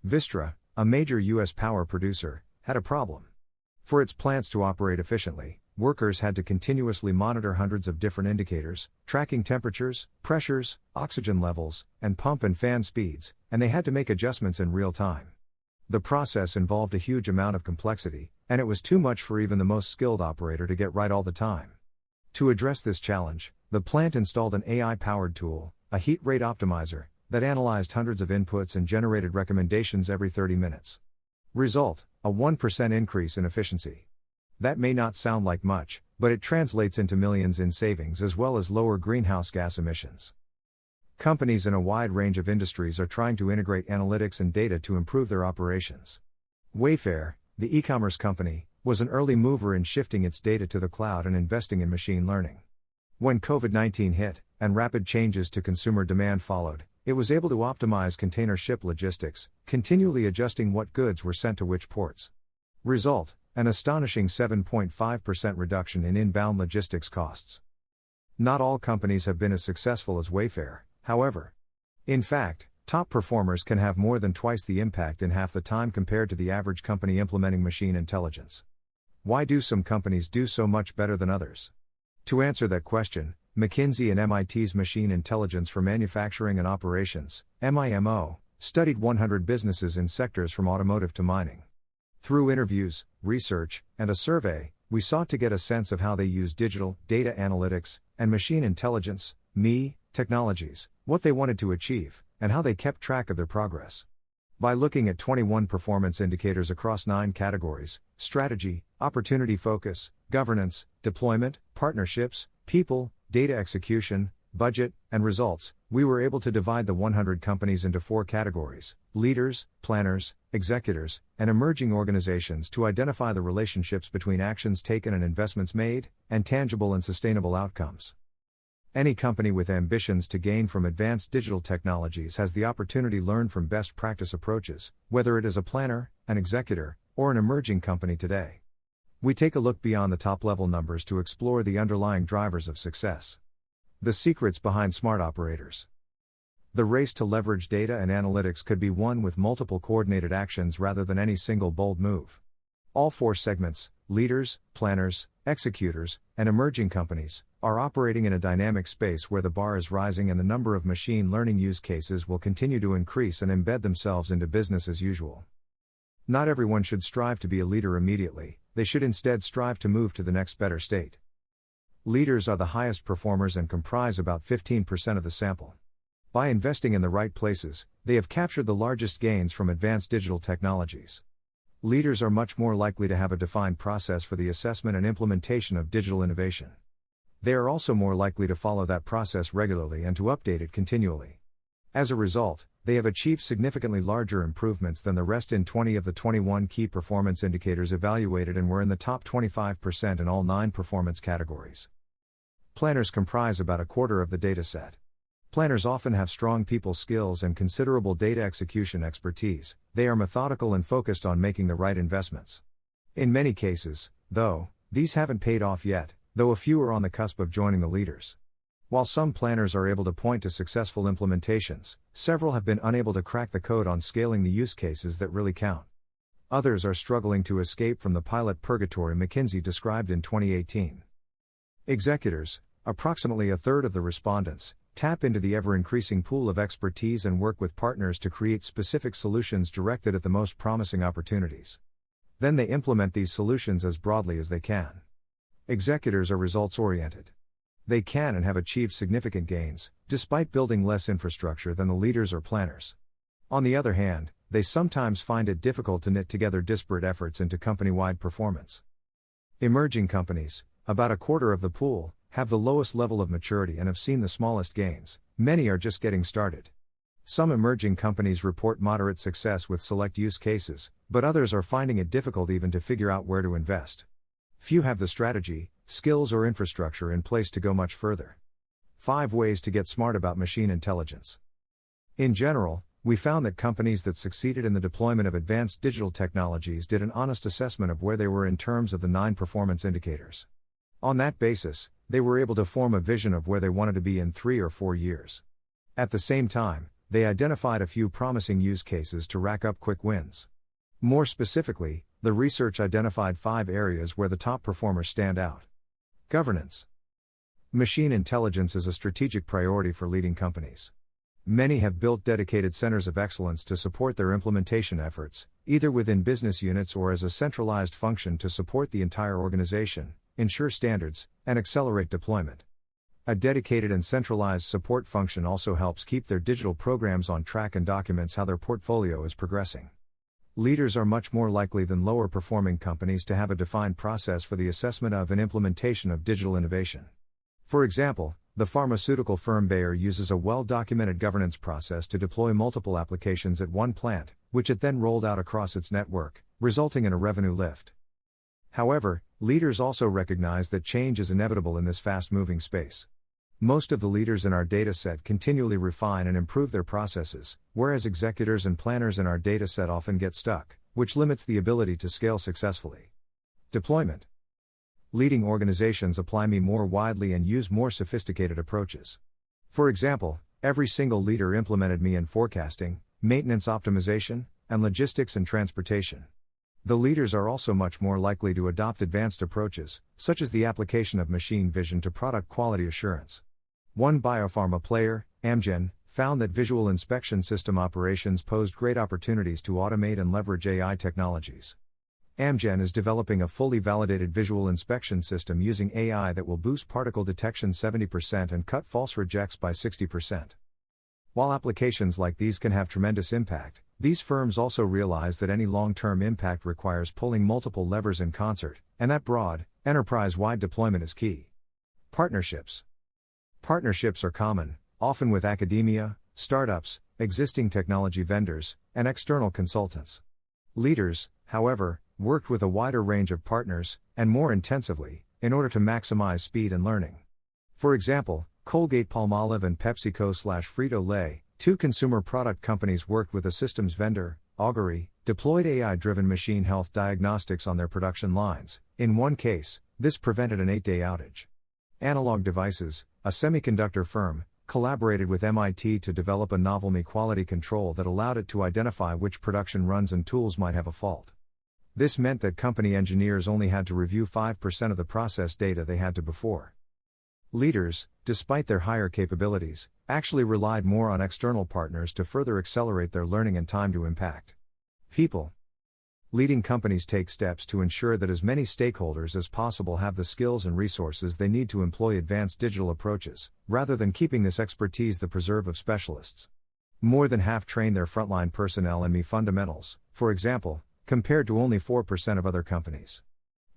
Vistra, a major U.S. power producer, had a problem. For its plants to operate efficiently, workers had to continuously monitor hundreds of different indicators, tracking temperatures, pressures, oxygen levels, and pump and fan speeds, and they had to make adjustments in real time. The process involved a huge amount of complexity, and it was too much for even the most skilled operator to get right all the time. To address this challenge, the plant installed an AI-powered tool, a heat rate optimizer, that analyzed hundreds of inputs and generated recommendations every 30 minutes. Result: a 1% increase in efficiency. That may not sound like much, but it translates into millions in savings as well as lower greenhouse gas emissions. Companies in a wide range of industries are trying to integrate analytics and data to improve their operations. Wayfair, the e-commerce company, was an early mover in shifting its data to the cloud and investing in machine learning. When COVID-19 hit, and rapid changes to consumer demand followed, it was able to optimize container ship logistics, continually adjusting what goods were sent to which ports. Result: an astonishing 7.5% reduction in inbound logistics costs. Not all companies have been as successful as Wayfair, however. In fact, top performers can have more than twice the impact in half the time compared to the average company implementing machine intelligence. Why do some companies do so much better than others? To answer that question, McKinsey and MIT's Machine Intelligence for Manufacturing and Operations, MIMO, studied 100 businesses in sectors from automotive to mining. Through interviews, research, and a survey, we sought to get a sense of how they use digital, data analytics, and machine intelligence, MI, technologies, what they wanted to achieve, and how they kept track of their progress. By looking at 21 performance indicators across 9 categories: strategy, opportunity focus, governance, deployment, partnerships, people, data execution, budget, and results, we were able to divide the 100 companies into 4 categories: leaders, planners, executors, and emerging organizations, to identify the relationships between actions taken and investments made, and tangible and sustainable outcomes. Any company with ambitions to gain from advanced digital technologies has the opportunity to learn from best practice approaches, whether it is a planner, an executor, or an emerging company today. We take a look beyond the top-level numbers to explore the underlying drivers of success. The secrets behind smart operators. The race to leverage data and analytics could be won with multiple coordinated actions rather than any single bold move. All 4 segments, leaders, planners, executors, and emerging companies, are operating in a dynamic space where the bar is rising and the number of machine learning use cases will continue to increase and embed themselves into business as usual. Not everyone should strive to be a leader immediately, they should instead strive to move to the next better state. Leaders are the highest performers and comprise about 15% of the sample. By investing in the right places, they have captured the largest gains from advanced digital technologies. Leaders are much more likely to have a defined process for the assessment and implementation of digital innovation. They are also more likely to follow that process regularly and to update it continually. As a result, they have achieved significantly larger improvements than the rest in 20 of the 21 key performance indicators evaluated and were in the top 25% in all 9 performance categories. Planners comprise about a quarter of the dataset. Planners often have strong people skills and considerable data execution expertise. They are methodical and focused on making the right investments. In many cases, though, these haven't paid off yet, though a few are on the cusp of joining the leaders. While some planners are able to point to successful implementations, several have been unable to crack the code on scaling the use cases that really count. Others are struggling to escape from the pilot purgatory McKinsey described in 2018. Executors, approximately a third of the respondents, tap into the ever-increasing pool of expertise and work with partners to create specific solutions directed at the most promising opportunities. Then they implement these solutions as broadly as they can. Executors are results-oriented. They can and have achieved significant gains, despite building less infrastructure than the leaders or planners. On the other hand, they sometimes find it difficult to knit together disparate efforts into company-wide performance. Emerging companies, about a quarter of the pool, have the lowest level of maturity and have seen the smallest gains. Many are just getting started. Some emerging companies report moderate success with select use cases, but others are finding it difficult even to figure out where to invest. Few have the strategy, skills or infrastructure in place to go much further. 5 ways to get smart about machine intelligence. In general, we found that companies that succeeded in the deployment of advanced digital technologies did an honest assessment of where they were in terms of the 9 performance indicators. On that basis, they were able to form a vision of where they wanted to be in 3 or 4 years. At the same time, they identified a few promising use cases to rack up quick wins. More specifically, the research identified 5 areas where the top performers stand out. Governance. Machine intelligence is a strategic priority for leading companies. Many have built dedicated centers of excellence to support their implementation efforts, either within business units or as a centralized function to support the entire organization, ensure standards, and accelerate deployment. A dedicated and centralized support function also helps keep their digital programs on track and documents how their portfolio is progressing. Leaders are much more likely than lower performing companies to have a defined process for the assessment of and implementation of digital innovation. For example, the pharmaceutical firm Bayer uses a well-documented governance process to deploy multiple applications at one plant, which it then rolled out across its network, resulting in a revenue lift. However, leaders also recognize that change is inevitable in this fast-moving space. Most of the leaders in our dataset continually refine and improve their processes, whereas executors and planners in our dataset often get stuck, which limits the ability to scale successfully. Deployment. Leading organizations apply me more widely and use more sophisticated approaches. For example, every single leader implemented me in forecasting, maintenance optimization, and logistics and transportation. The leaders are also much more likely to adopt advanced approaches, such as the application of machine vision to product quality assurance. One biopharma player, Amgen, found that visual inspection system operations posed great opportunities to automate and leverage AI technologies. Amgen is developing a fully validated visual inspection system using AI that will boost particle detection 70% and cut false rejects by 60%. While applications like these can have tremendous impact, these firms also realize that any long-term impact requires pulling multiple levers in concert, and that broad, enterprise-wide deployment is key. Partnerships. Partnerships are common, often with academia, startups, existing technology vendors, and external consultants. Leaders, however, worked with a wider range of partners, and more intensively, in order to maximize speed and learning. For example, Colgate-Palmolive and PepsiCo/Frito-Lay, 2 consumer product companies, worked with a systems vendor, Augury, deployed AI-driven machine health diagnostics on their production lines. In one case, this prevented an 8-day outage. Analog Devices, a semiconductor firm, collaborated with MIT to develop a novel ME quality control that allowed it to identify which production runs and tools might have a fault. This meant that company engineers only had to review 5% of the process data they had to before. Leaders, despite their higher capabilities, actually relied more on external partners to further accelerate their learning and time to impact. People. Leading companies take steps to ensure that as many stakeholders as possible have the skills and resources they need to employ advanced digital approaches, rather than keeping this expertise the preserve of specialists. More than half train their frontline personnel in ME fundamentals, for example, compared to only 4% of other companies.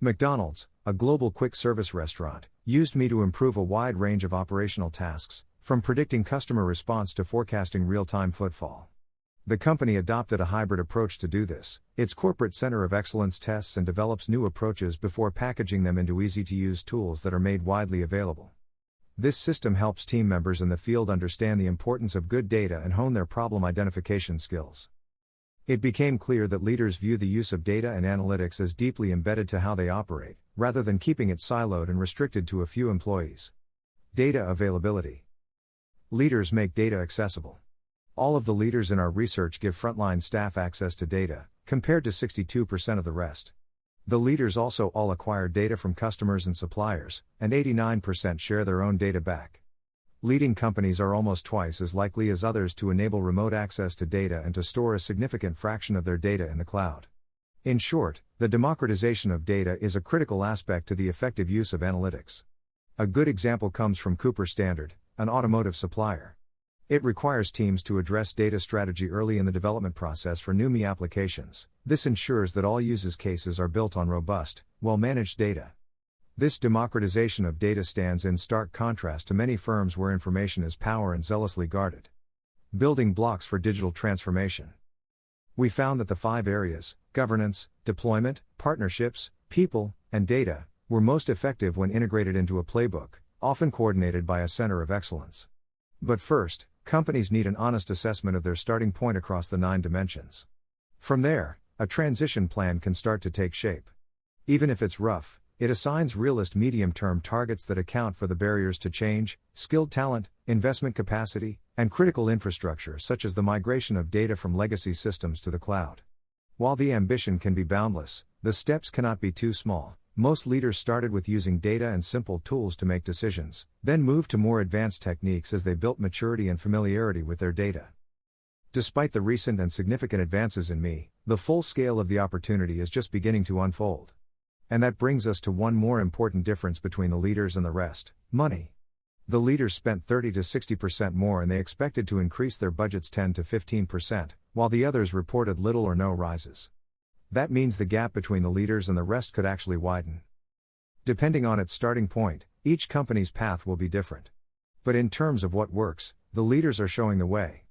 McDonald's, a global quick service restaurant, used me to improve a wide range of operational tasks, from predicting customer response to forecasting real-time footfall. The company adopted a hybrid approach to do this. Its corporate center of excellence tests and develops new approaches before packaging them into easy-to-use tools that are made widely available. This system helps team members in the field understand the importance of good data and hone their problem identification skills. It became clear that leaders view the use of data and analytics as deeply embedded to how they operate, rather than keeping it siloed and restricted to a few employees. Data availability. Leaders make data accessible. All of the leaders in our research give frontline staff access to data, compared to 62% of the rest. The leaders also all acquire data from customers and suppliers, and 89% share their own data back. Leading companies are almost twice as likely as others to enable remote access to data and to store a significant fraction of their data in the cloud. In short, the democratization of data is a critical aspect to the effective use of analytics. A good example comes from Cooper Standard, an automotive supplier. It requires teams to address data strategy early in the development process for new ME applications. This ensures that all use cases are built on robust, well-managed data. This democratization of data stands in stark contrast to many firms where information is power and zealously guarded. Building blocks for digital transformation. We found that the 5 areas, governance, deployment, partnerships, people, and data, were most effective when integrated into a playbook, often coordinated by a center of excellence. But first, companies need an honest assessment of their starting point across the 9 dimensions. From there, a transition plan can start to take shape. Even if it's rough, it assigns realist medium-term targets that account for the barriers to change, skilled talent, investment capacity, and critical infrastructure such as the migration of data from legacy systems to the cloud. While the ambition can be boundless, the steps cannot be too small. Most leaders started with using data and simple tools to make decisions, then moved to more advanced techniques as they built maturity and familiarity with their data. Despite the recent and significant advances in me, the full scale of the opportunity is just beginning to unfold. And that brings us to one more important difference between the leaders and the rest: money. The leaders spent 30 to 60% more and they expected to increase their budgets 10 to 15%, while the others reported little or no rises. That means the gap between the leaders and the rest could actually widen. Depending on its starting point, each company's path will be different. But in terms of what works, the leaders are showing the way.